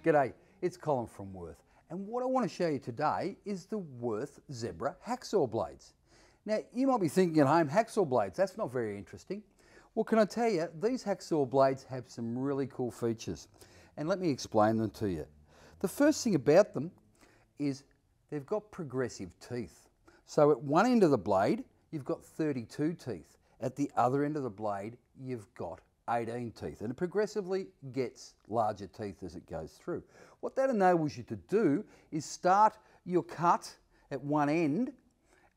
G'day, it's Colin from Wurth, and what I want to show you today is the Wurth Zebra Hacksaw Blades. Now, you might be thinking at home, hacksaw blades, that's not very interesting. Well, can I tell you, these hacksaw blades have some really cool features, and let me explain them to you. The first thing about them is they've got progressive teeth. So at one end of the blade, you've got 32 teeth. At the other end of the blade, you've got 18 teeth, and it progressively gets larger teeth as it goes through. What that enables you to do is start your cut at one end,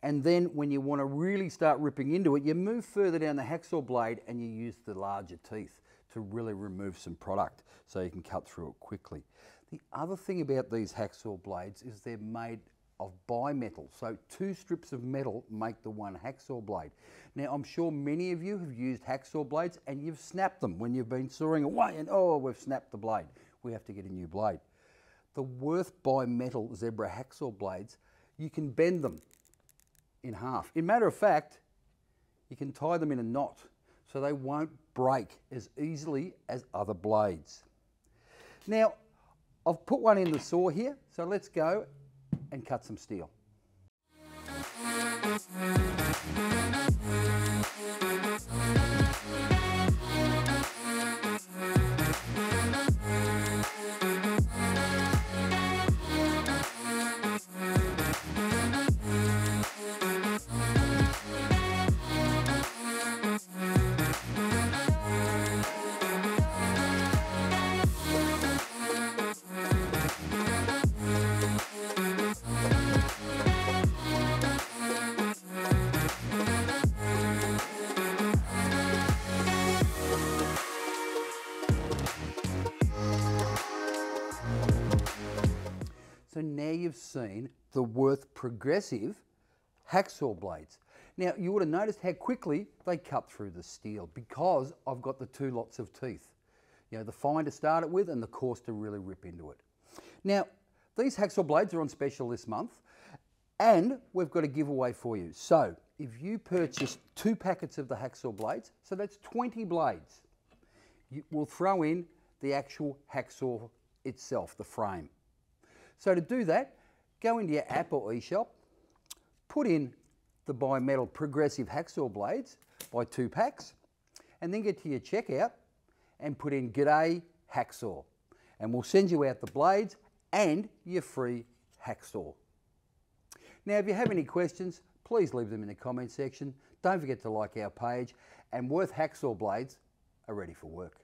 and then when you want to really start ripping into it, you move further down the hacksaw blade and you use the larger teeth to really remove some product so you can cut through it quickly. The other thing about these hacksaw blades is they're made of bi-metal, so two strips of metal make the one hacksaw blade. Now, I'm sure many of you have used hacksaw blades and you've snapped them when you've been sawing away and oh, we've snapped the blade. We have to get a new blade. The Wurth Bi-Metal Zebra Hacksaw Blades, you can bend them in half. In matter of fact, you can tie them in a knot so they won't break as easily as other blades. Now, I've put one in the saw here, so let's go and cut some steel. So now you've seen the Wurth progressive hacksaw blades. Now you would have noticed how quickly they cut through the steel because I've got the two lots of teeth. You know, the fine to start it with and the coarse to really rip into it. Now, these hacksaw blades are on special this month and we've got a giveaway for you. So if you purchase 2 packets of the hacksaw blades, so that's 20 blades, we'll throw in the actual hacksaw itself, the frame. So to do that, go into your app or eShop, put in the bi-metal progressive hacksaw blades, buy 2 packs, and then get to your checkout and put in G'day Hacksaw. And we'll send you out the blades and your free hacksaw. Now, if you have any questions, please leave them in the comment section. Don't forget to like our page, and Wurth Hacksaw Blades are ready for work.